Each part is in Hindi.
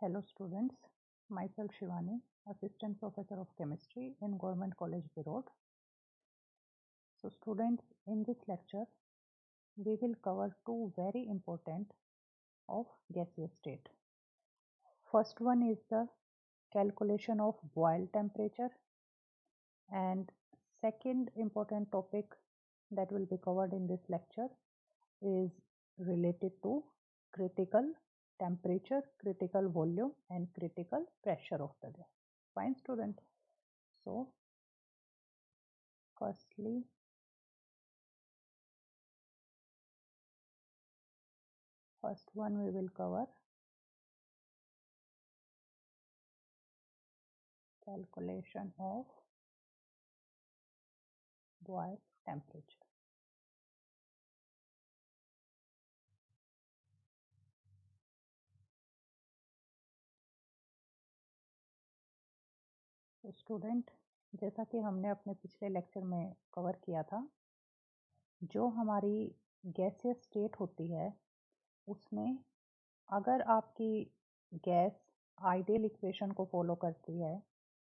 Hello students, myself Shivani, Assistant Professor of Chemistry in Government College Birod. So students, in this lecture, we will cover two very important of gaseous state. First one is the calculation of boil temperature, and second important topic that will be covered in this lecture is related to critical temperature, critical volume and critical pressure of the gas. Fine student. So firstly, first one we will cover calculation of boil temperature. तो स्टूडेंट, जैसा कि हमने अपने पिछले लेक्चर में कवर किया था, जो हमारी गैसियस स्टेट होती है उसमें अगर आपकी गैस आइडियल इक्वेशन को फॉलो करती है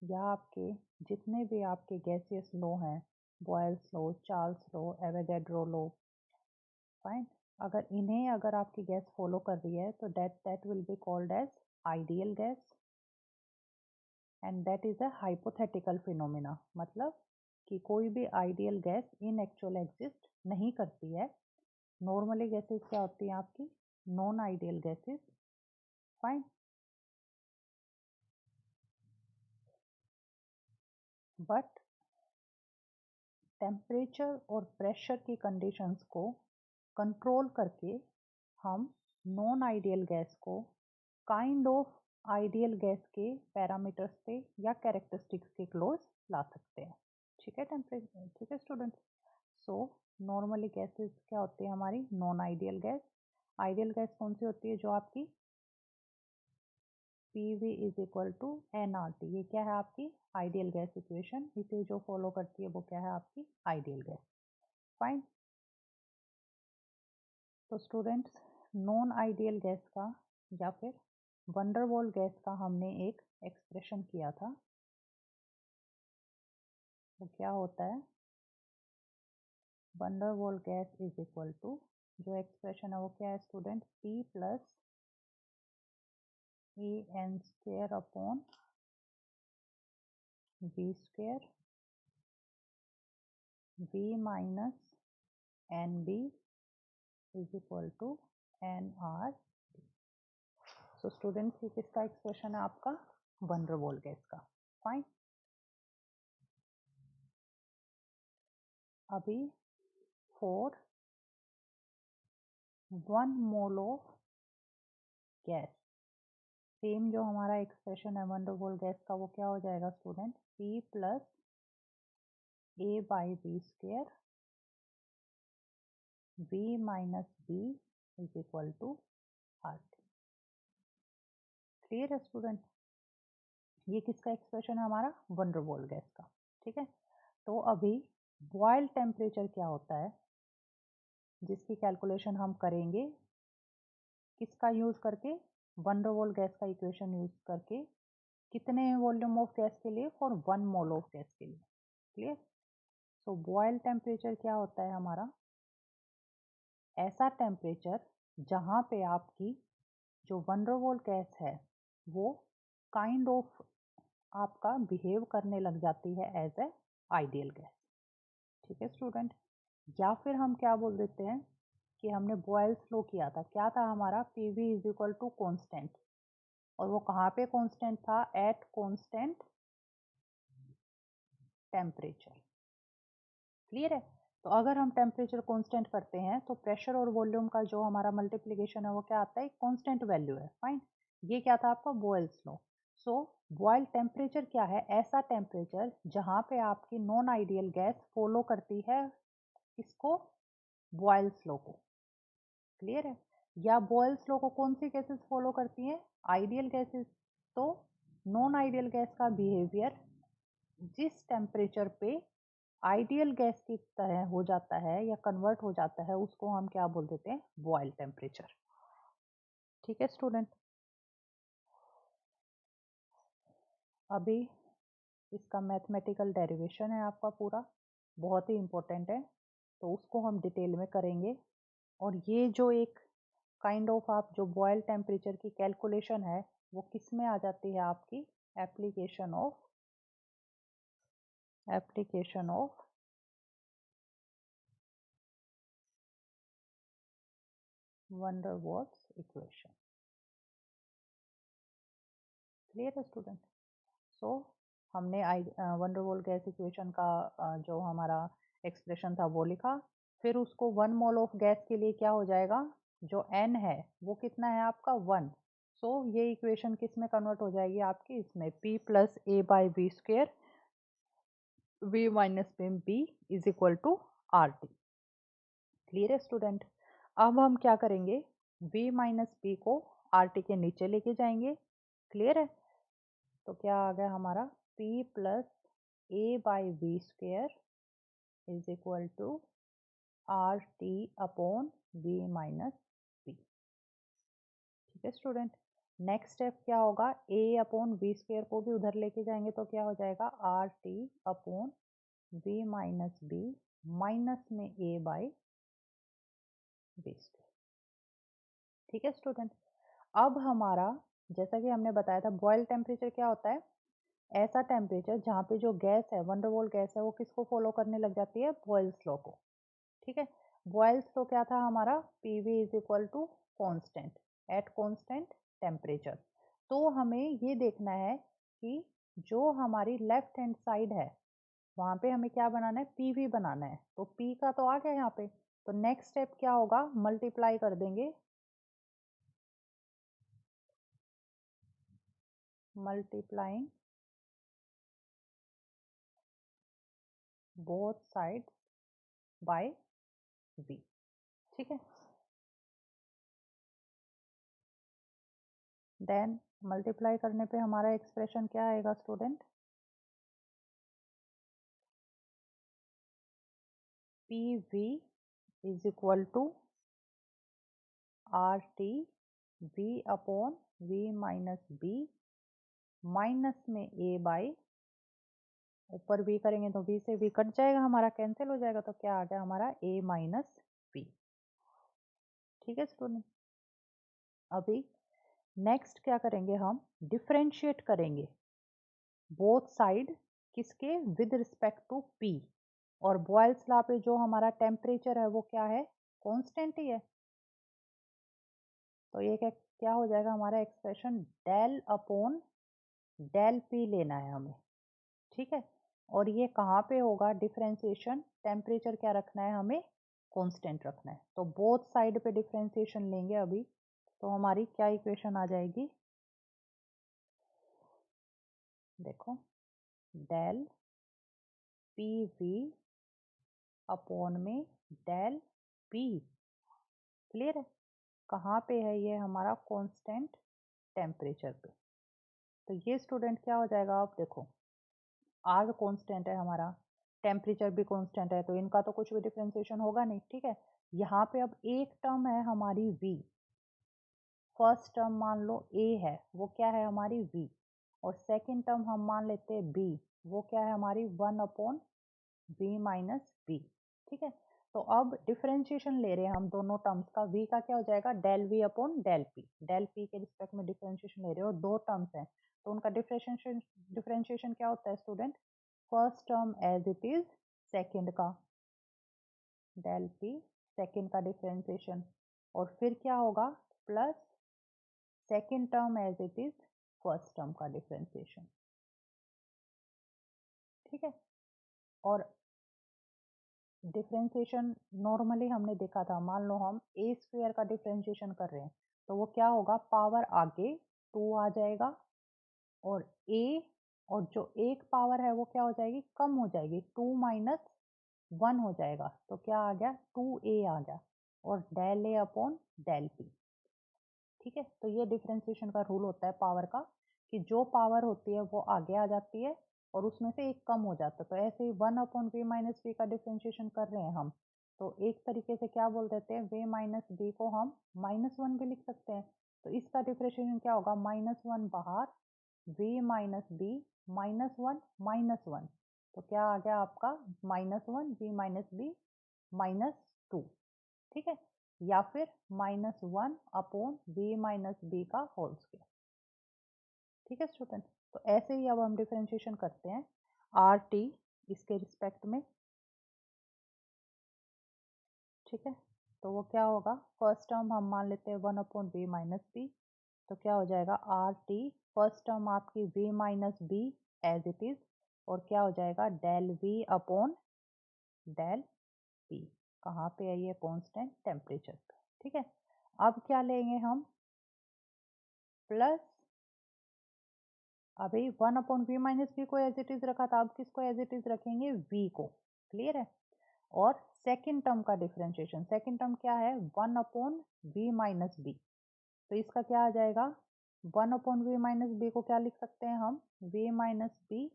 या आपके जितने भी आपके गैसियस लॉ हैं, Boyle's law, Charles law, Avogadro law, fine, अगर आपकी गैस फॉलो कर रही है तो that will be called as ideal gas and that is a hypothetical phenomena. मतलब कि कोई भी ideal gas in actual exist नहीं करती है. नॉर्मली गैसेस क्या होती हैं आपकी? Non ideal gases. Fine. But temperature और प्रेशर की कंडीशंस को कंट्रोल करके हम नॉन आइडियल गैस को काइंड ऑफ आइडियल गैस के पैरामीटर्स पे या कैरेक्टरिस्टिक्स के क्लोज ला सकते हैं. ठीक है टेम्परेचर. ठीक है स्टूडेंट्स. सो नॉर्मली गैसेस क्या होती है हमारी? Non ideal gas. Ideal gas कौन सी होती है? जो आपकी PV is equal to NRT. ये क्या है आपकी? Ideal gas equation. इसे जो फॉलो करती है वो क्या है आपकी? Ideal gas. फाइन. तो स्टूडेंट्स, नॉन आइडियल गैस का या फिर वंडरवॉल गैस का हमने एक एक्सप्रेशन किया था. वो क्या होता है? Van der Waal gas is equal to, जो एक्सप्रेशन है वो क्या है student? P plus AN square upon V square V minus NB is equal to NR. So students, ये किसका एक्सप्रेशन है? आपका वंडरवॉल गैस का. फाइन. अभी for 1 mole of gas, same जो हमारा एक्सप्रेशन है वंडरवॉल गैस का, वो क्या हो जाएगा student? P plus A by B square V minus B is equal to RT. Clear है स्टूडेंट? ये किसका एक्सप्रेशन है? हमारा वंडरवॉल गैस का. ठीक है. तो अभी बॉयल टेम्परेचर क्या होता है जिसकी कैलकुलेशन हम करेंगे किसका यूज करके? वंडरवॉल गैस का इक्वेशन यूज करके. कितने वॉल्यूम ऑफ गैस के लिए? फॉर 1 मोल ऑफ गैस के लिए. क्लियर? सो बॉयल टेम्परेचर क्या होता है हमारा? ऐसा टेम्परेचर जहाँ पे आपकी जो वंडरवॉल गैस है वो काइंड ऑफ आपका बिहेव करने लग जाती है एज ए आइडियल गैस. ठीक है स्टूडेंट. या फिर हम क्या बोल देते हैं कि हमने बॉयल्स लॉ किया था. क्या था हमारा? PV is equal to constant. और वो कहाँ पे कॉन्स्टेंट था? Eight constant temperature. क्लियर है? तो अगर हम टेम्परेचर कांस्टेंट करते हैं तो प्रेशर और वॉल्यूम का जो हमारा मल्टीप्लिकेशन है वो क्या आता है? कांस्टेंट वैल्यू है. फाइन. ये क्या था आपका? Boyle's law. So Boyle temperature क्या है? ऐसा टेम्परेचर जहाँ पे आपकी नॉन आइडियल गैस फॉलो करती है इसको, बॉयल्स लॉ को. क्लियर है? या बॉयल्स लॉ को कौन सी गैसेस फॉलो करती हैं? Ideal gases. तो नॉन आइडियल गैस का बिहेवियर जिस टेम्परेचर पे आइडियल गैस की तरह हो जाता है या कन्वर्ट हो जाता है उसको हम क्या बोल देते हैं? Boyle temperature. ठीक है स्टूडेंट. अभी इसका मैथमेटिकल डेरिवेशन है आपका पूरा, बहुत ही इम्पोर्टेंट है, तो उसको हम डिटेल में करेंगे। और ये जो एक काइंड ऑफ आप जो बॉयल टेम्परेचर की कैलकुलेशन है वो किस में आ जाती है आपकी, application of van der Waals equation. Clear है स्टूडेंट? सो हमने van der Waals gas equation का जो हमारा एक्सप्रेशन था वो लिखा, फिर उसको 1 मोल ऑफ गैस के लिए क्या हो जाएगा, जो n है वो कितना है आपका 1। सो ये इक्वेशन किस में कन्वर्ट हो जाएगी आपकी, इसमें p plus A by V square v minus b is equal to R T. Clear है स्टूडेंट? अब हम क्या करेंगे, v माइनस बी को आर टी के नीचे लेके जाएंगे। क्लियर है? तो क्या आ गया हमारा p plus A by V square is equal to R T upon V minus B. ठीक है स्टूडेंट? नेक्स्ट स्टेप क्या होगा, a अपॉन वी स्क्वेयर को भी उधर लेके जाएंगे तो क्या हो जाएगा R T upon V minus B minus में a बाई वी स्क्वेयर। ठीक है स्टूडेंट? अब हमारा, जैसा कि हमने बताया था, बॉयल टेम्परेचर क्या होता है, ऐसा टेम्परेचर जहाँ पे जो गैस है, वंडरवॉल गैस है, वो किसको फॉलो करने लग जाती है, बॉयल्स लॉ को। ठीक है? बॉयल्स लॉ क्या था हमारा, P V is equal to constant at constant temperature. तो हमें ये देखना है कि जो हमारी लेफ्ट हैंड साइड है वहाँ पे हमें क्या बनाना है, पी वी बनाना है। तो पी का तो आ गया यहाँ पे, तो नेक्स्ट स्टेप क्या होगा, मल्टीप्लाई कर देंगे, multiplying both sides bye v। ठीक है? देन मल्टीप्लाई करने पे हमारा एक्सप्रेशन क्या आएगा student, P V is equal to R T V upon V minus B minus में ए बाई, ऊपर v करेंगे तो v से v कट जाएगा, हमारा कैंसिल हो जाएगा, तो क्या आ गया हमारा a माइनस बी। ठीक है स्टूडेंट? अभी नेक्स्ट क्या करेंगे, हम डिफरेंशिएट करेंगे बोथ साइड, किसके, विद रिस्पेक्ट टू p। और बॉयल्स लॉ पे जो हमारा टेम्परेचर है वो क्या है, कांस्टेंट ही है। तो ये क्या क्या हो जाएगा हमारा expression, del upon del P लेना है हमें। ठीक है? और ये कहाँ पे होगा डिफरेंशिएशन, टेम्परेचर क्या रखना है हमें, कांस्टेंट रखना है। तो बोथ साइड पे डिफरेंशिएशन लेंगे अभी, तो हमारी क्या इक्वेशन आ जाएगी, देखो, डेल पी वी अपॉन में डेल पी। क्लियर है? कहाँ पे है ये हमारा, कांस्टेंट टेम्परेचर पे। तो ये स्टूडेंट क्या हो जाएगा, आप देखो, आर कांस्टेंट है हमारा, टेम्परेचर भी कांस्टेंट है, तो इनका तो कुछ भी डिफरेंशिएशन होगा नहीं। ठीक है? यहाँ पे अब एक टर्म है हमारी v, फर्स्ट टर्म मान लो a है, वो क्या है हमारी v, और सेकंड टर्म हम मान लेते हैं b, वो क्या है हमारी 1 अपॉन v माइनस बी। ठीक है? तो अब डिफरेंशिएशन ले रहे हैं हम दोनों टर्म्स का, v का क्या हो जाएगा, del v upon del P के रिस्पेक्ट में डिफरेंशिएशन ले रहे हो, दो टर्म्स हैं तो उनका डिफरेंशिएशन क्या होता है student, first term as it is second का डेल पी, सेकंड का डिफरेंशिएशन, और फिर क्या होगा, plus second term as it is first term का डिफरेंशिएशन। ठीक है? और डिफरेंशिएशन नॉर्मली हमने देखा था, मान लो हम ए स्क्वेयर का डिफरेंशिएशन कर रहे हैं तो वो क्या होगा, पावर आगे 2 आ जाएगा, और ए, और जो एक पावर है वो क्या हो जाएगी, कम हो जाएगी, 2 माइनस 1 हो जाएगा, तो क्या आ गया, 2a आ गया, और del A upon del P. ठीक है? तो ये डिफरेंशिएशन का रूल होता है पावर का, कि जो पावर होती है वो आगे आ जाती है और उसमें से एक कम हो जाता है। तो ऐसे ही 1 अपॉन वी माइनस बी का डिफरेंशिएशन कर रहे हैं हम, तो एक तरीके से क्या बोल देते हैं, वी माइनस बी को हम -1 भी लिख सकते हैं। तो इसका डिफरेंशिएशन क्या होगा, -1 बाहर V माइनस बी -1 -1, तो क्या आ गया आपका -1 V माइनस बी -2, ठीक है, या फिर -1 अपॉन V माइनस बी का होल स्क्वायर। ठीक है स्टूडेंट, तो ऐसे ही अब हम डिफरेंशिएशन करते हैं आर टी इसके रिस्पेक्ट में। ठीक है, तो वो क्या होगा, फर्स्ट टर्म हम मान लेते हैं 1 अपॉन वी माइनस बी, तो क्या हो जाएगा आर टी, फर्स्ट टर्म आपकी V minus B as it is, और क्या हो जाएगा del V upon del P. कहाँ पे है ये, कांस्टेंट टेम्परेचर पे। ठीक है, अब क्या लेंगे हम, प्लस, अभी 1 अपॉन वी माइनस बी को एज इट इज रखा था, अब किसको एज इट इज रखेंगे, वी को। क्लियर है, और सेकेंड टर्म का डिफरेंशिएशन, सेकेंड टर्म क्या है 1 अपॉन वी माइनस बी, तो इसका क्या आ जाएगा 1 अपॉन वी माइनस बी को क्या लिख सकते हैं हम, वी माइनस बी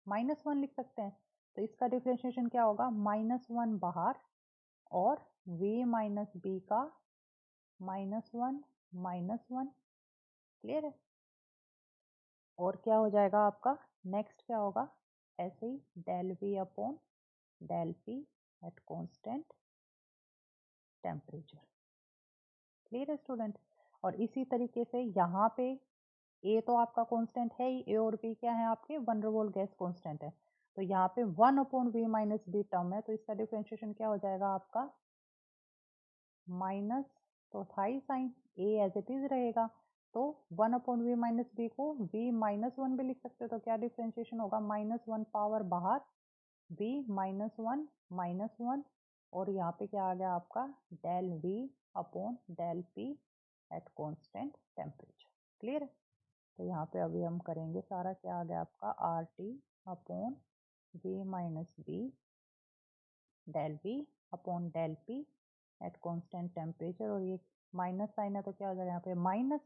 -1 लिख सकते हैं, तो इसका डिफरेंशिएशन क्या होगा -1 बाहर, और v माइनस बी का -1 -1। क्लियर है, और क्या हो जाएगा आपका, नेक्स्ट क्या होगा, ऐसे ही del V upon del P at constant temperature. Clear है स्टूडेंट, और इसी तरीके से यहाँ पे ए तो आपका कांस्टेंट है ही, ए और बी क्या है आपके van der Waals gas constant है, तो यहाँ पे 1 upon V minus B term है, तो इसका डिफरेंशिएशन क्या हो जाएगा आपका माइनस, तो था ही sign, A as it is रहेगा, तो 1 अपॉन वी माइनस बी को वी -1 भी लिख सकते हो, तो क्या डिफरेंशिएशन होगा -1 पावर बाहर, v -1 -1, और यहाँ पे क्या आ गया आपका del v upon del p at constant temperature. Clear है, तो यहाँ पे अभी हम करेंगे सारा, क्या आ गया आपका R T upon v minus B del v upon del p at constant temperature, और ये माइनस साइन है तो क्या हो जाएगा यहाँ पे माइनस,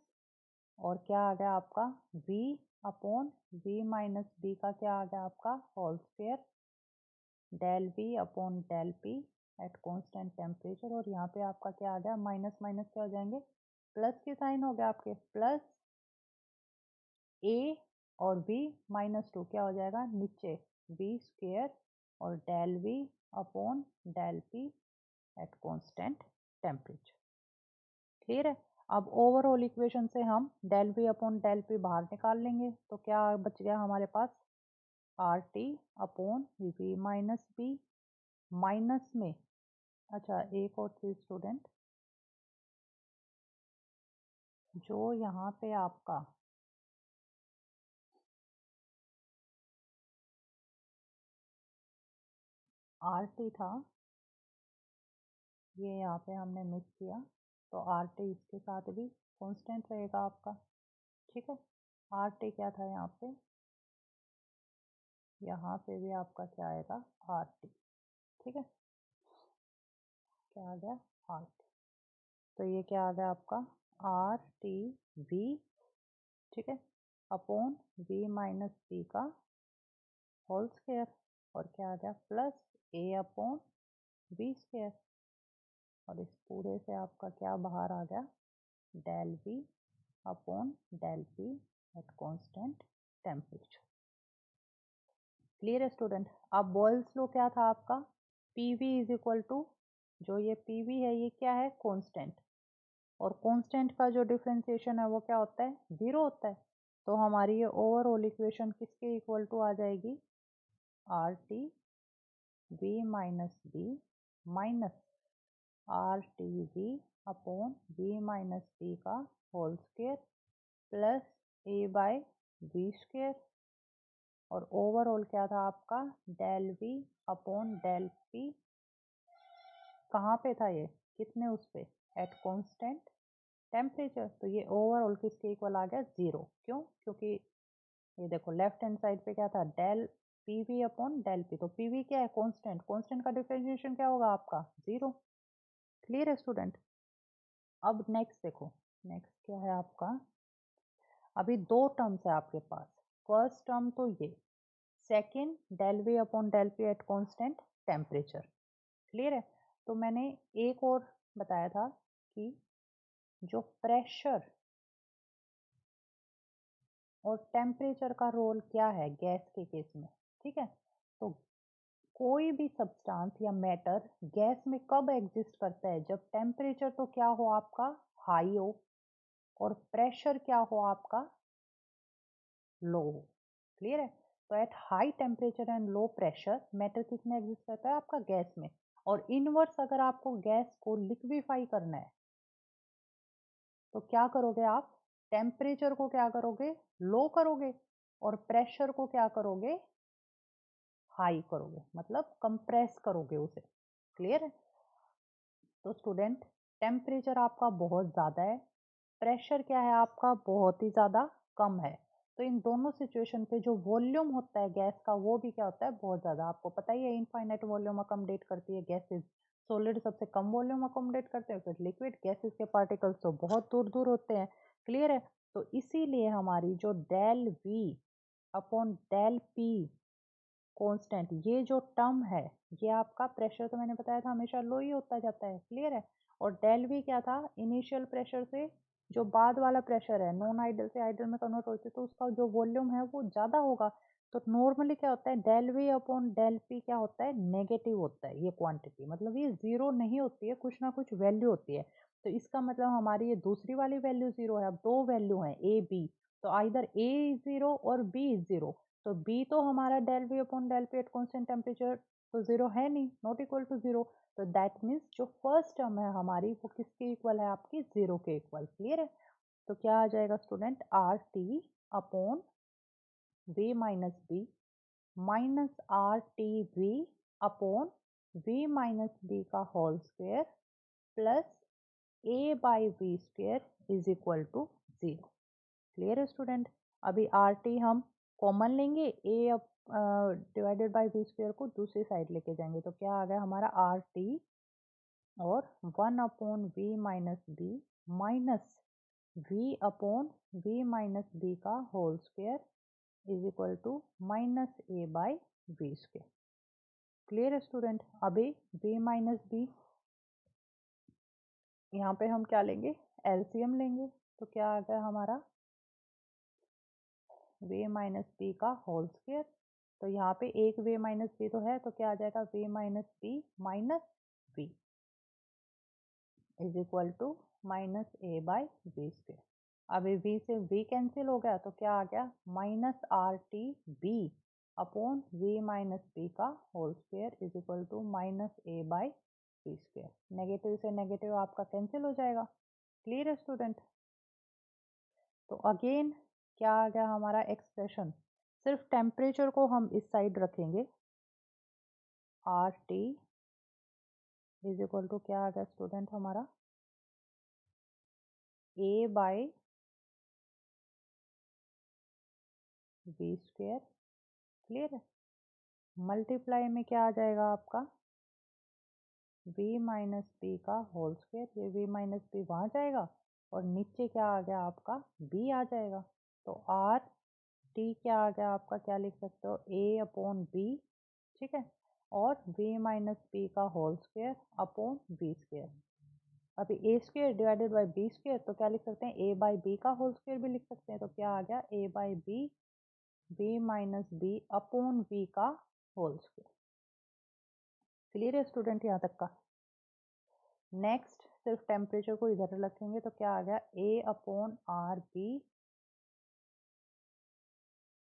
और क्या आ गया आपका v upon v minus B का क्या आ गया आपका whole square del V upon del P at constant temperature, और यहाँ पे आपका क्या आ गया माइनस माइनस क्या हो जाएंगे प्लस के साइन हो गया आपके, प्लस ए और v -2 क्या हो जाएगा नीचे v स्क्वायर और del V upon del P at constant temperature. Clear है, अब ओवरऑल इक्वेशन से हम del V upon del P बाहर निकाल लेंगे, तो क्या बच गया हमारे पास R T upon V minus B minus में, अच्छा एक और चीज स्टूडेंट, जो यहाँ पे आपका आर टी था, ये यहाँ पे हमने मिस किया, तो आर टी इसके साथ भी कांस्टेंट रहेगा आपका। ठीक है, आर टी क्या था यहाँ पे भी आपका क्या आएगा आर टी। ठीक है, क्या आ गया आर टी, तो ये क्या आ गया आपका आर टी वी, ठीक है, अपॉन वी माइनस बी का होल स्क्वायर, और क्या आ गया plus A upon V square, और इस पूरे से आपका क्या बाहर आ गया del V upon del P at constant temperature. Clear है स्टूडेंट, अब बॉयल्स लॉ क्या था आपका, P V is equal to, जो ये पी वी है ये क्या है कांस्टेंट, और कांस्टेंट का जो डिफरेंशिएशन है वो क्या होता है जीरो होता है, तो हमारी ये ओवरऑल इक्वेशन किसके इक्वल टू आ जाएगी R T V minus B minus R T V upon V minus B का whole square plus A by V square, और ओवरऑल क्या था आपका del V upon del P, कहाँ पे था ये कितने उस पे एट कांस्टेंट टेम्परेचर, तो ये ओवरऑल किसके इक्वल आ गया जीरो, क्यों, क्योंकि ये देखो लेफ्ट हैंड साइड पे क्या था del P V upon del P, तो पी वी क्या है कांस्टेंट, कांस्टेंट का डिफरेंशिएशन क्या होगा आपका जीरो। क्लियर है स्टूडेंट, अब नेक्स्ट देखो, नेक्स्ट क्या है आपका, अभी दो टर्म्स है आपके पास, फर्स्ट टर्म तो ये, second del V upon del P at constant temperature. Clear है, तो मैंने एक और बताया था कि जो प्रेशर और टेम्परेचर का रोल क्या है गैस के केस में, ठीक है। तो कोई भी सब्सटेंस या मैटर गैस में कब एग्जिस्ट करता है, जब टेम्परेचर तो क्या हो आपका हाई हो और प्रेशर क्या हो आपका लो हो। क्लियर है। तो at high temperature and low pressure matter किस में एग्जिस्ट करता है आपका गैस में। और इनवर्स अगर आपको गैस को लिक्विफाई करना है तो क्या करोगे आप, टेम्परेचर को क्या करोगे लो करोगे और प्रेशर को क्या करोगे हाई करोगे, मतलब कंप्रेस करोगे उसे। क्लियर है। तो स्टूडेंट टेम्परेचर आपका बहुत ज़्यादा है, प्रेशर क्या है आपका बहुत ही ज़्यादा कम है। तो इन दोनों सिचुएशन पे जो वॉल्यूम होता है गैस का वो भी क्या होता है बहुत ज़्यादा। आपको पता ही है इनफाइनाइट वॉल्यूम अकोमोडेट करती है गैसेज, सॉलिड सबसे कम वॉल्यूम अकोमोडेट करते हैं, फिर लिक्विड गैसेज के पार्टिकल्स तो बहुत दूर दूर होते हैं। क्लियर है। तो इसीलिए हमारी जो del V upon del P constant ये जो टर्म है ये आपका प्रेशर तो मैंने बताया था हमेशा लो ही होता जाता है। क्लियर है। और डेल वी क्या था इनिशियल प्रेशर से जो बाद वाला प्रेशर है नॉन आइडल से आइडल में कन्वर्ट होते तो उसका जो वॉल्यूम है वो ज़्यादा होगा। तो नॉर्मली क्या होता है del V upon del P क्या होता है नेगेटिव होता है ये क्वांटिटी, मतलब ये जीरो नहीं होती है, कुछ ना कुछ वैल्यू होती है। तो इसका मतलब हमारी ये दूसरी वाली वैल्यू जीरो है। अब दो वैल्यू है ए बी, तो आइदर ए इज जीरो और बी इज जीरो। तो बी तो हमारा del V upon del P at constant temperature तो जीरो है नहीं, नॉट इक्वल टू जीरो। तो दैट मीन्स जो फर्स्ट टर्म है हमारी वो किसके इक्वल है आपकी जीरो के इक्वल। क्लियर है। तो क्या आ जाएगा student R T upon V minus B minus R T V upon V minus B का whole square plus A by V square is equal to zero. Clear है स्टूडेंट। अभी आर टी हम कॉमन लेंगे, A divided by V square को दूसरी साइड लेके जाएंगे तो क्या आ गया हमारा आर टी और one upon V minus B minus V upon V minus B का whole square is equal to minus A by V square. Clear है स्टूडेंट। अभी वी माइनस बी यहाँ पे हम क्या लेंगे एलसीएम लेंगे तो क्या आ गया हमारा वे माइनस बी का होल स्क्वेयर। तो यहाँ पे एक वे माइनस बी तो है तो क्या आ जाएगा V minus B minus B is equal to minus A by V square. अभी v से v कैंसिल हो गया तो क्या आ गया minus R T B upon V minus B का whole square is equal to minus A by V square. Negative से नेगेटिव आपका कैंसिल हो जाएगा। क्लियर है स्टूडेंट। तो अगेन क्या आ गया हमारा एक्सप्रेशन, सिर्फ टेम्परेचर को हम इस साइड रखेंगे R T is equal to क्या आ गया स्टूडेंट हमारा A by V square. Clear है। मल्टीप्लाई में क्या आ जाएगा आपका v माइनस बी का होल स्क्वेयर, ये v माइनस बी वहाँ जाएगा और नीचे क्या आ गया आपका b आ जाएगा। तो r t क्या आ गया आपका क्या लिख सकते हो a अपॉन बी, ठीक है, और v माइनस बी का whole square upon B square. अभी A square divided by B square तो क्या लिख सकते हैं ए बाई बी का होल स्क्वेयर भी लिख सकते हैं। तो क्या आ गया A by B B minus B upon B का होल स्क्वेयर। क्लियर है स्टूडेंट यहाँ तक का। नेक्स्ट सिर्फ टेम्परेचर को इधर रखेंगे तो क्या आ गया A upon R B,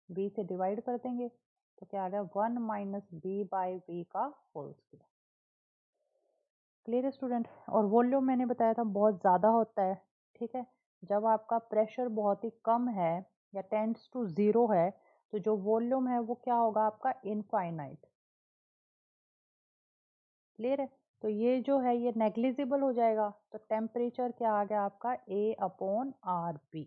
B से डिवाइड कर देंगे तो क्या आ गया one minus B by B का होल स्क्वायर। क्लियर है स्टूडेंट। और वॉल्यूम मैंने बताया था बहुत ज़्यादा होता है, ठीक है। जब आपका प्रेशर बहुत ही कम है या टेंड्स टू ज़ीरो है तो जो वॉल्यूम है वो क्या होगा आपका इनफाइनाइट। क्लियर है। तो ये जो है ये नेग्लिजिबल हो जाएगा। तो टेम्परेचर क्या आ गया आपका ए अपॉन आर बी।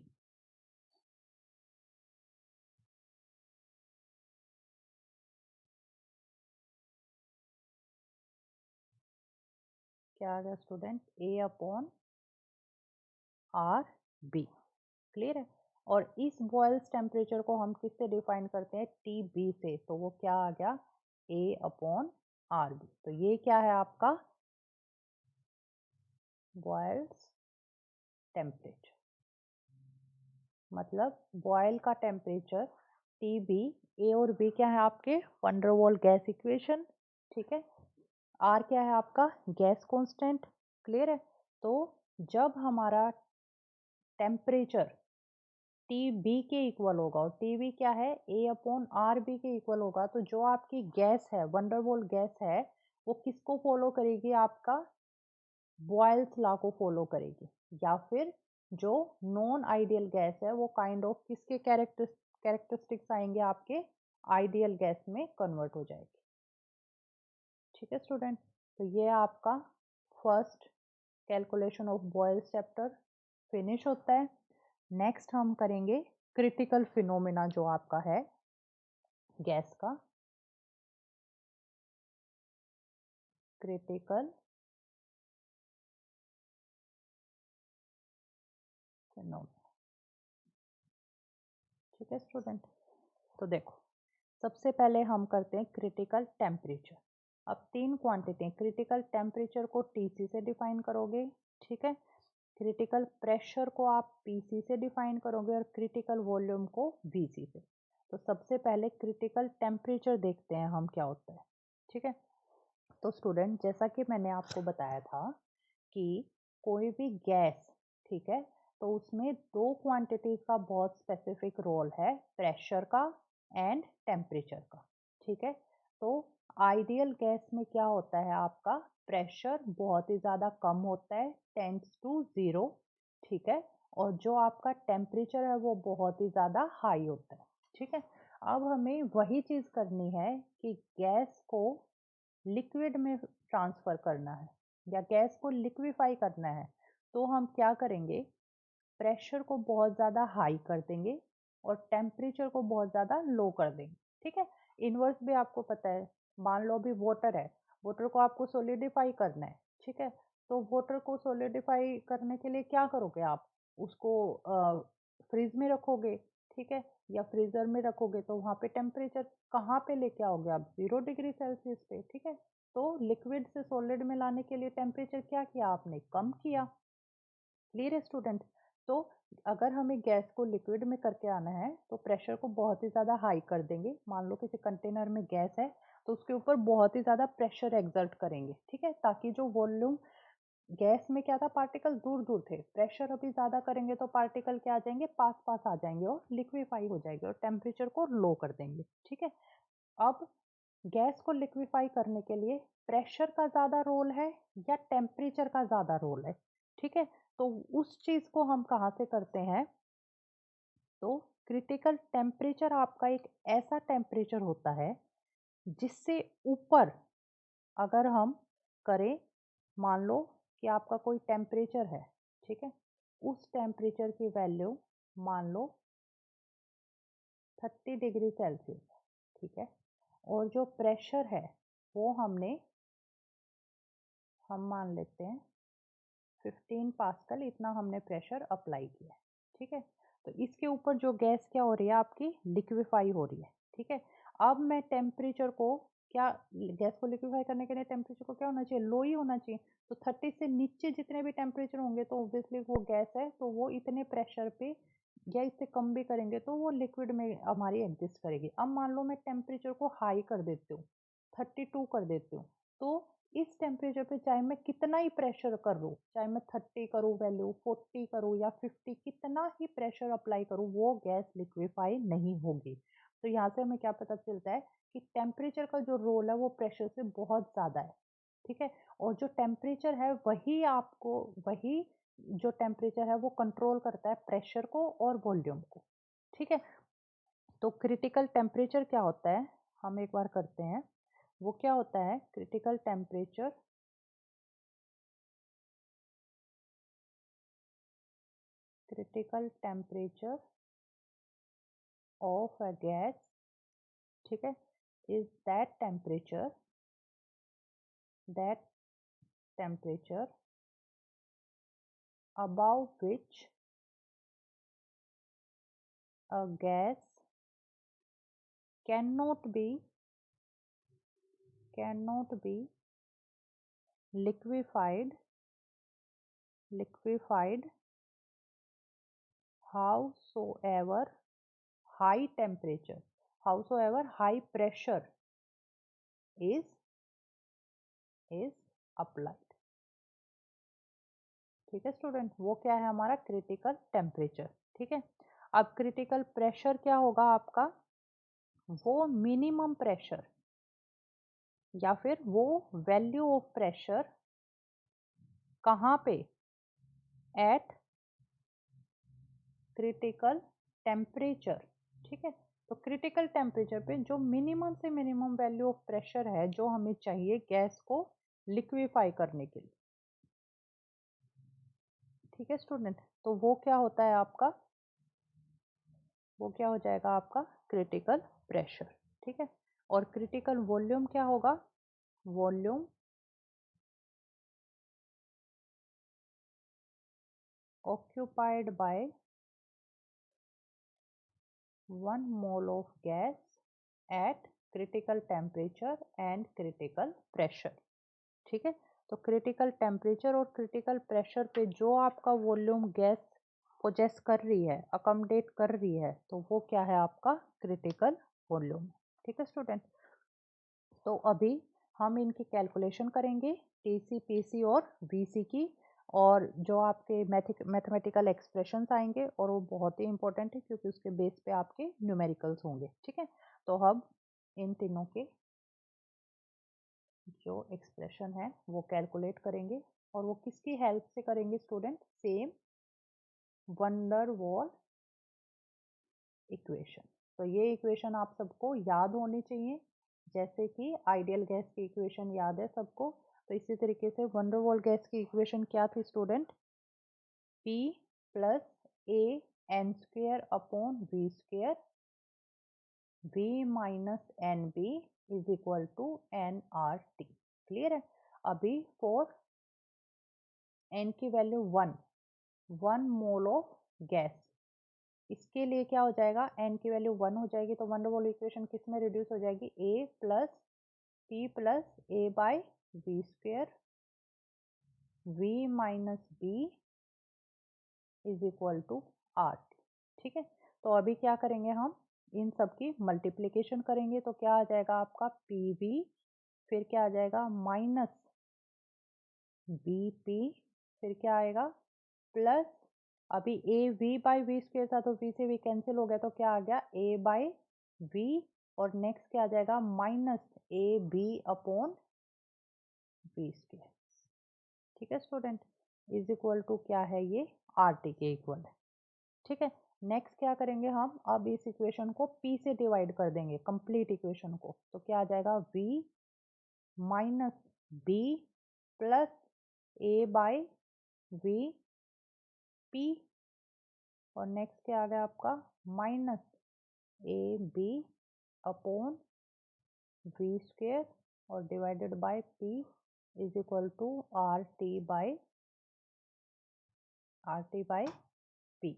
क्या आ गया स्टूडेंट ए अपॉन आर बी। क्लियर है। और इस बॉयल्स टेम्परेचर को हम किससे डिफाइन करते हैं टी बी से, तो वो क्या आ गया ए अपॉन आर बी। तो ये क्या है आपका बॉयल्स टेम्परेचर। मतलब बॉयल का टेम्परेचर TB, ए और बी क्या है आपके वन डर वाल गैस इक्वेशन, ठीक है। आर क्या है आपका गैस कांस्टेंट, क्लियर है। तो जब हमारा टेम्परेचर TB के इक्वल होगा और TB क्या है A/RB के इक्वल होगा, तो जो आपकी गैस है वन डर वाल गैस है वो किसको फॉलो करेगी, आपका बॉयल्स लॉ को फॉलो करेगी, या फिर जो नॉन आइडियल गैस है वो काइंड ऑफ किसके कैरेक्टरिस्टिक्स आएंगे, आपके आइडियल गैस में कन्वर्ट हो जाएगी, ठीक है स्टूडेंट। तो ये आपका first calculation of Boyle's chapter finish होता है। नेक्स्ट हम करेंगे क्रिटिकल फिनोमेना जो आपका है गैस का, क्रिटिकल फिनोमेना, ठीक है स्टूडेंट। तो देखो सबसे पहले हम करते हैं क्रिटिकल टेम्परेचर। अब तीन क्वांटिटी क्रिटिकल टेम्परेचर को TC से डिफाइन करोगे, ठीक है। क्रिटिकल प्रेशर को आप PC से डिफाइन करोगे और क्रिटिकल वॉल्यूम को VC से। तो सबसे पहले क्रिटिकल टेम्परेचर देखते हैं हम क्या होता है, ठीक है। तो स्टूडेंट जैसा कि मैंने आपको बताया था कि कोई भी गैस, ठीक है, तो उसमें दो क्वांटिटीज का बहुत स्पेसिफिक रोल है, प्रेशर का एंड टेम्परेचर का, ठीक है। तो आइडियल गैस में क्या होता है, आपका प्रेशर बहुत ही ज़्यादा कम होता है, टेंड्स टू ज़ीरो, ठीक है, और जो आपका टेम्परेचर है वो बहुत ही ज़्यादा हाई होता है, ठीक है। अब हमें वही चीज़ करनी है कि गैस को लिक्विड में ट्रांसफ़र करना है या गैस को लिक्विफाई करना है। तो हम क्या करेंगे, प्रेशर को बहुत ज़्यादा हाई कर देंगे और टेम्परेचर को बहुत ज़्यादा लो कर देंगे, ठीक है। इन्वर्स भी आपको पता है, मान लो अभी वाटर है, वाटर को आपको सोलिडिफाई करना है, ठीक है। तो वाटर को सोलिडिफाई करने के लिए क्या करोगे, आप उसको फ्रीज में रखोगे, ठीक है, या फ्रीजर में रखोगे, तो वहाँ पे टेम्परेचर कहाँ पे लेके आओगे आप, 0 डिग्री सेल्सियस पे, ठीक है। तो लिक्विड से सॉलिड में लाने के लिए टेम्परेचर क्या किया आपने, कम किया, क्लियर है स्टूडेंट। तो अगर हमें गैस को लिक्विड में करके आना है तो प्रेशर को बहुत ही ज़्यादा हाई कर देंगे। मान लो किसी कंटेनर में गैस है तो उसके ऊपर बहुत ही ज़्यादा प्रेशर एक्सर्ट करेंगे, ठीक है, ताकि जो वॉल्यूम गैस में क्या था, पार्टिकल दूर दूर थे, प्रेशर अभी ज़्यादा करेंगे तो पार्टिकल क्या आ जाएंगे, पास पास आ जाएंगे और लिक्विफाई हो जाएंगे और टेम्परेचर को लो कर देंगे, ठीक है। अब गैस को लिक्विफाई करने के लिए प्रेशर का ज़्यादा रोल है या टेम्परेचर का ज़्यादा रोल है, ठीक है। तो उस चीज़ को हम कहाँ से करते हैं, तो क्रिटिकल टेम्परेचर आपका एक ऐसा टेम्परेचर होता है जिससे ऊपर अगर हम करें, मान लो कि आपका कोई टेम्परेचर है, ठीक है, उस टेम्परेचर की वैल्यू मान लो 30 डिग्री सेल्सियस, ठीक है, और जो प्रेशर है वो हम मान लेते हैं 15 पास्कल, इतना हमने प्रेशर अप्लाई किया है, ठीक है। तो इसके ऊपर जो गैस क्या हो रही है आपकी, लिक्विफाई हो रही है, ठीक है। अब मैं टेम्परेचर को क्या, गैस को लिक्विफाई करने के लिए टेम्परेचर को क्या होना चाहिए, लो ही होना चाहिए। तो 30 से नीचे जितने भी टेम्परेचर होंगे तो ऑब्वियसली वो गैस है, तो वो इतने प्रेशर पे या इससे कम भी करेंगे तो वो लिक्विड में हमारी एग्जिस्ट करेगी। अब मान लो मैं टेम्परेचर को हाई कर देती हूँ, 32 कर देती हूँ, तो इस टेम्परेचर पे चाहे मैं कितना ही प्रेशर कर लूँ, चाहे मैं 30 करूँ वैल्यू, 40 करूँ या 50, कितना ही प्रेशर अप्लाई करूँ, वो गैस लिक्विफाई नहीं होगी। तो यहाँ से हमें क्या पता चलता है कि टेम्परेचर का जो रोल है वो प्रेशर से बहुत ज़्यादा है, ठीक है। और जो टेम्परेचर है वही जो टेम्परेचर है वो कंट्रोल करता है प्रेशर को और वॉल्यूम को, ठीक है। तो क्रिटिकल टेम्परेचर क्या होता है, हम एक बार करते हैं, वो क्या होता है, critical temperature of a gas, ठीक है, is that temperature above which a gas cannot be liquefied howsoever high temperature, howsoever high pressure is applied। ठीक है स्टूडेंट, वो क्या है हमारा क्रिटिकल टेम्परेचर। ठीक है, अब क्रिटिकल प्रेशर क्या होगा आपका, वो मिनिमम प्रेशर या फिर वो वैल्यू ऑफ प्रेशर कहाँ पे, एट क्रिटिकल टेम्परेचर। ठीक है, तो क्रिटिकल टेम्परेचर पे जो मिनिमम से मिनिमम वैल्यू ऑफ प्रेशर है जो हमें चाहिए गैस को लिक्विफाई करने के लिए। ठीक है स्टूडेंट, तो वो क्या होता है आपका, वो क्या हो जाएगा आपका क्रिटिकल प्रेशर। ठीक है, और क्रिटिकल वॉल्यूम क्या होगा, volume occupied by 1 mole of gas at critical temperature and critical pressure। ठीक है, तो क्रिटिकल टेम्परेचर और क्रिटिकल प्रेशर पे जो आपका वॉल्यूम गैस पोजेस कर रही है, अकोमोडेट कर रही है, तो वो क्या है आपका क्रिटिकल वॉल्यूम। ठीक है स्टूडेंट, तो अभी हम इनकी कैलकुलेशन करेंगे, टीसी, पीसी और वीसी की, और जो आपके मैथमेटिकल एक्सप्रेशंस आएंगे और वो बहुत ही इंपॉर्टेंट है क्योंकि उसके बेस पे आपके न्यूमेरिकल्स होंगे। ठीक है, तो हम इन तीनों के जो एक्सप्रेशन है वो कैलकुलेट करेंगे, और वो किसकी हेल्प से करेंगे student, same wonder wall equation. तो ये इक्वेशन आप सबको याद होनी चाहिए, जैसे कि आइडियल गैस की इक्वेशन याद है सबको, तो इसी तरीके से वंडर वॉल गैस की इक्वेशन क्या थी student, P plus A N square upon V square, V minus N B is equal to N R T. Clear है, अभी फॉर एन की वैल्यू 1 मोल ऑफ गैस, इसके लिए क्या हो जाएगा, एन की वैल्यू 1 हो जाएगी, तो वंडर वॉल इक्वेशन किस में रिड्यूस हो जाएगी, A plus P plus A by V square, V minus B is equal to R T. ठीक है, तो अभी क्या करेंगे, हम इन सब की मल्टीप्लीकेशन करेंगे, तो क्या आ जाएगा आपका पी वी, फिर क्या आ जाएगा माइनस बी पी, फिर क्या आएगा प्लस, अभी A V by V square था तो वी से वी कैंसिल हो गया, तो क्या आ गया ए बाई वी, और नेक्स्ट क्या आ जाएगा minus A B upon V square. ठीक है स्टूडेंट, इज इक्वल टू क्या है, ये आर टी के इक्वल है। ठीक है, नेक्स्ट क्या करेंगे हम, अब इस इक्वेशन को p से डिवाइड कर देंगे कंप्लीट इक्वेशन को, तो क्या आ जाएगा v minus B plus A by V P, और नेक्स्ट क्या आ गया आपका minus A B upon V square और divided by P is equal to R T by P.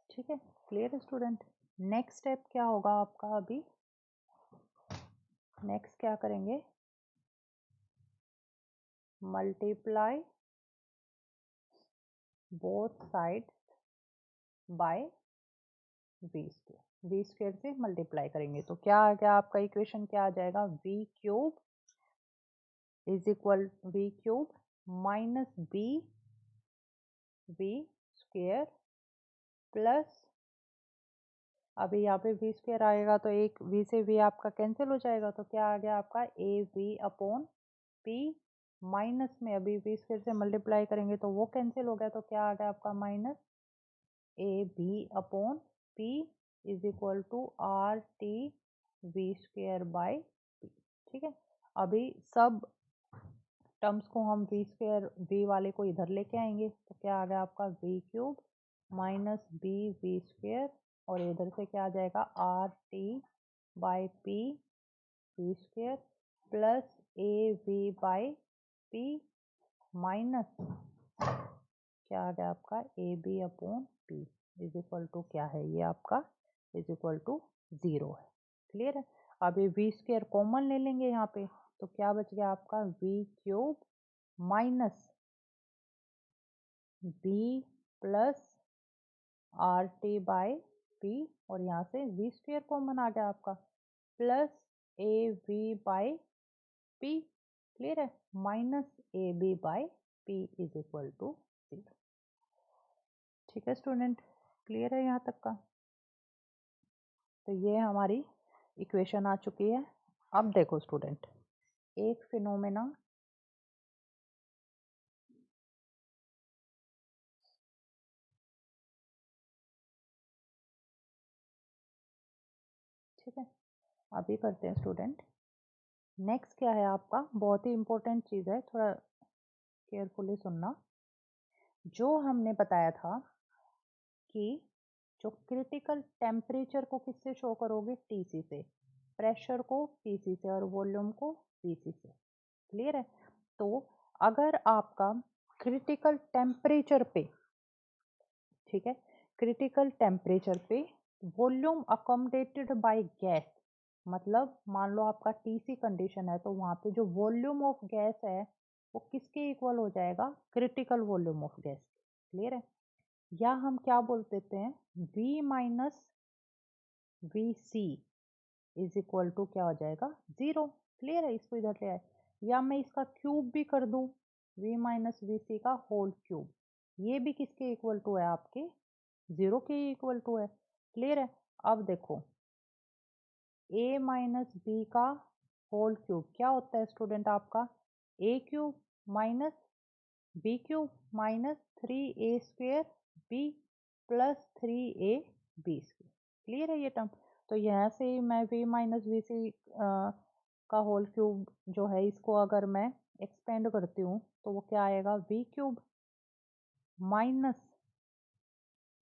ठीक है, क्लियर है स्टूडेंट। नेक्स्ट स्टेप क्या होगा आपका, अभी नेक्स्ट क्या करेंगे, multiply both sides by V square से मल्टीप्लाई करेंगे, तो क्या आ गया आपका इक्वेशन, क्या आ जाएगा V cube is equal V cube minus B V square plus, अभी यहाँ पे वी स्क्वेयर आएगा तो एक वी से वी आपका कैंसिल हो जाएगा, तो क्या आ गया आपका A V upon P, minus में अभी वी स्क्वेयर से मल्टीप्लाई करेंगे तो वो कैंसिल हो गया, तो क्या आ गया आपका minus A B upon P is equal to R T V square by P. ठीक है, अभी सब टर्म्स को हम वी स्क्वेयर वी वाले को इधर लेके आएंगे, तो क्या आ गया आपका V cube minus B V square, और इधर से क्या आ जाएगा R T by P V square plus A V by P minus क्या आ गया आपका A B upon P is equal to क्या है, ये आपका इज इक्वल टू 0 है। क्लियर है, अब ये वी स्क्वेयर कॉमन ले लेंगे यहाँ पे, तो क्या बच गया आपका V cube minus B plus R T by P, और यहाँ से वी स्क्वेयर कॉमन आ गया आपका, plus A V by P, clear है, minus A B by P is equal to 0। ठीक है स्टूडेंट, क्लियर है यहाँ तक का? तो ये हमारी इक्वेशन आ चुकी है। अब देखो स्टूडेंट, एक फिनोमेना ठीक है, अभी करते हैं स्टूडेंट। नेक्स्ट क्या है आपका, बहुत ही इंपॉर्टेंट चीज़ है, थोड़ा केयरफुली सुनना। जो हमने बताया था कि जो क्रिटिकल टेम्परेचर को किससे शो करोगे, टीसी से, प्रेशर को पीसी से, और वॉल्यूम को वीसी से, क्लियर है? तो अगर आपका क्रिटिकल टेम्परेचर पे, ठीक है, क्रिटिकल टेम्परेचर पे वॉल्यूम अकोमोडेटेड बाय गैस, मतलब मान लो आपका टीसी कंडीशन है, तो वहाँ पे जो वॉल्यूम ऑफ गैस है वो किसके इक्वल हो जाएगा, critical volume of gas, clear है? या हम क्या बोल देते हैं, V minus V C is equal to क्या हो जाएगा, 0, क्लियर है? इसको इधर ले आए, या मैं इसका क्यूब भी कर दूं, V माइनस वी सी का होल क्यूब, ये भी किसके इक्वल टू है, आपके 0 के इक्वल टू है, क्लियर है? अब देखो, a माइनस बी का होल क्यूब क्या होता है स्टूडेंट, आपका a cube minus B cube minus 3a² b plus 3ab², clear है ये टर्म? तो यहाँ से ही मैं v माइनस वी सी का होल क्यूब जो है, इसको अगर मैं एक्सपेंड करती हूँ तो वो क्या आएगा, v cube minus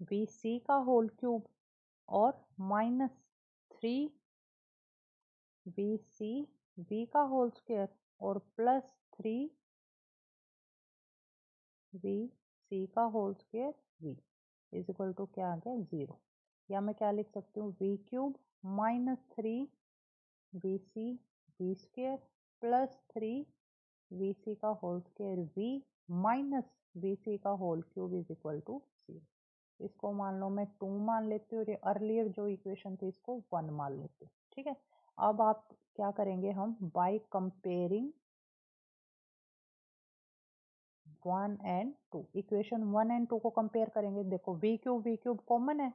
V C का होल क्यूब और माइनस 3 v का होल स्क्वायर और प्लस 3 v का whole square v is equal to क्या आ गया, 0। या मैं क्या लिख सकती हूँ, v cube minus 3 v plus 3 का whole square v minus V का whole cube is equal to 0। इसको मान लो मैं 2 मान लेती हूँ, और अर्लियर जो इक्वेशन थी इसको 1 मान लेती हूँ, ठीक है? अब आप क्या करेंगे, हम by comparing 1 and 2, equation 1 and 2 को कंपेयर करेंगे। देखो वी क्यूब कॉमन है,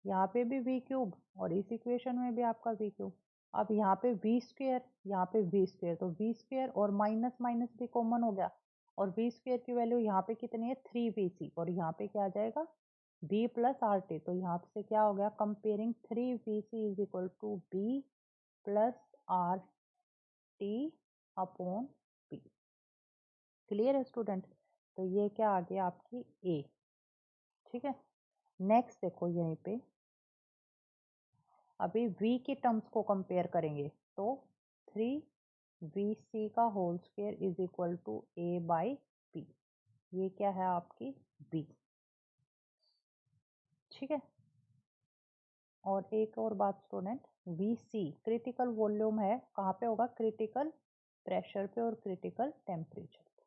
यहाँ पे भी वी क्यूब और इस इक्वेशन में भी आपका वी क्यूब। अब यहाँ पे वी स्क्वेयर, यहाँ पे वी स्क्वेयर, तो वी स्क्वेयर और माइनस माइनस भी कॉमन हो गया, और वी स्क्वेयर की वैल्यू यहाँ पे कितनी है, 3vc, और यहाँ पे क्या आ जाएगा, b प्लस आर टी। तो यहाँ से क्या हो गया, comparing 3vc is equal to b plus R T upon P, clear है स्टूडेंट? तो ये क्या आ गया, आपकी a, ठीक है? नेक्स्ट देखो, यहीं पे अभी v के टर्म्स को कंपेयर करेंगे, तो 3vc का whole square is equal to a by P, ये क्या है आपकी b, ठीक है? और एक और बात स्टूडेंट, vc क्रिटिकल वॉल्यूम है, कहाँ पे होगा, क्रिटिकल प्रेशर पे और क्रिटिकल टेम्परेचर पे,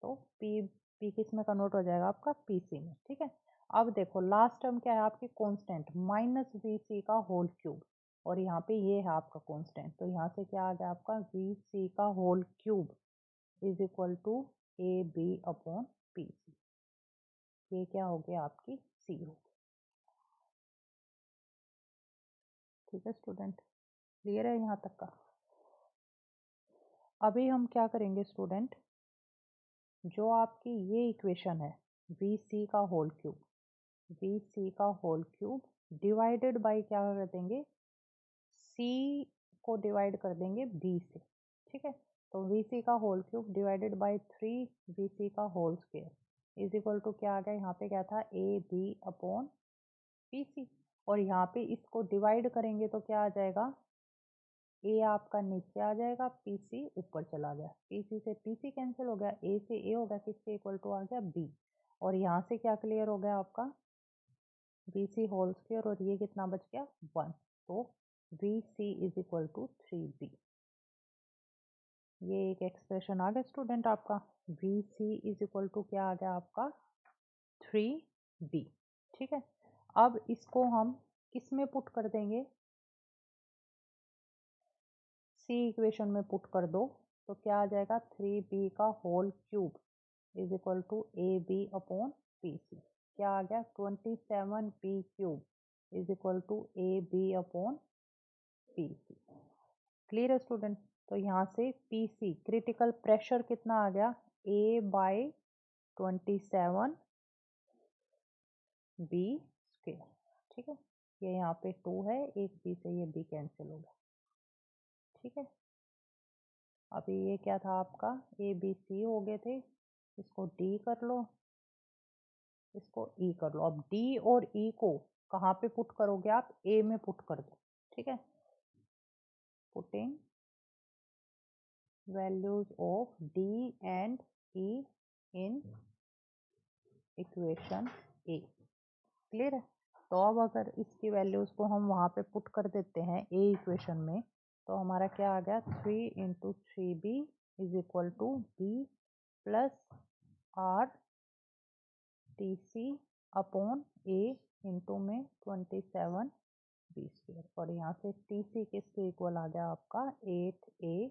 तो p किस में कन्वर्ट हो जाएगा, आपका pc में, ठीक है? अब देखो लास्ट टर्म क्या है आपकी, कांस्टेंट माइनस वी का होल क्यूब, और यहाँ पे ये है आपका कांस्टेंट, तो यहाँ से क्या आ गया आपका, वी का whole cube is equal to A B upon P C, ये क्या हो गया, आपकी सी हो गई, ठीक है स्टूडेंट? क्लियर है यहाँ तक का? अभी हम क्या करेंगे स्टूडेंट, जो आपकी ये इक्वेशन है, वी का होल क्यूब, वी का होल क्यूब डिवाइडेड बाय क्या कर देंगे, सी को डिवाइड कर देंगे बी से, ठीक है? तो वी का होल क्यूब डिवाइडेड बाय 3 का whole square is equal to क्या आ गया, यहाँ पे क्या था, A B upon P C, और यहाँ पे इसको डिवाइड करेंगे तो क्या आ जाएगा, ए आपका नीचे आ जाएगा, पी सी ऊपर चला गया, पी सी से पी सी कैंसिल हो गया, ए से ए हो गया, किसके इक्वल टू आ गया, बी, और यहाँ से क्या क्लियर हो गया आपका, बी सी होल स्क्वायर, और ये कितना बच गया, 1, तो V C is equal to 3b, ये एक एक्सप्रेशन आ गया स्टूडेंट आपका, V C is equal to क्या आ गया आपका, 3b, ठीक है, अब इसको हम किस में पुट कर देंगे, सी इक्वेशन में पुट कर दो तो क्या आ जाएगा, 3b का whole cube is equal to A B upon P C. क्या आ गया, 27b cube is equal to A B upon P C. Clear है स्टूडेंट। तो यहाँ से पी सी क्रिटिकल प्रेशर कितना आ गया, ए बाई 27 बी स्क्वेयर। ठीक है, ये यहाँ पे 2 है, एक बी से ये बी कैंसिल हो गया। ठीक है, अभी ये क्या था आपका, ए बी सी हो गए थे, इसको डी कर लो, इसको ई कर लो। अब डी और ई को कहाँ पे पुट करोगे आप, ए में पुट कर दो। ठीक है, putting values of D and E in equation A. Clear है। तो अब अगर इसकी वैल्यूज को हम वहाँ पे पुट कर देते हैं ए इक्वेशन में, तो हमारा क्या आ गया, 3 into 3b is equal to b plus R T C upon A into में 27 बी स्क्वेयर। और यहाँ से टी सी किसके इक्वल आ गया आपका, 8a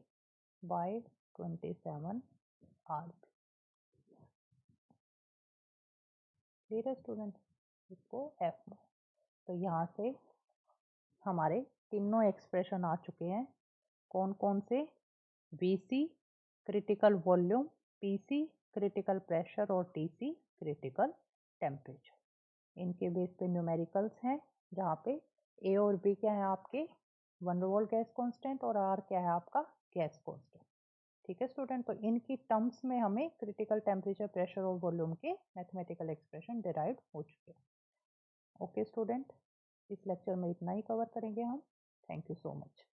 बाई 27 आर। क्लियर है स्टूडेंट, इसको एफ में। तो यहाँ से हमारे तीनों एक्सप्रेशन आ चुके हैं। कौन कौन से, VC critical volume, PC critical pressure और TC क्रिटिकल टेम्परेचर। इनके बेस पे न्यूमेरिकल्स हैं, जहाँ पे A और B क्या है आपके, van der Waals gas constant और R क्या है आपका गैस कांस्टेंट। ठीक है स्टूडेंट, तो इनकी टर्म्स में हमें क्रिटिकल टेम्परेचर, प्रेशर और वॉल्यूम के मैथमेटिकल एक्सप्रेशन डिराइव हो चुके हैं। ओके स्टूडेंट, इस लेक्चर में इतना ही कवर करेंगे हम। Thank you so much.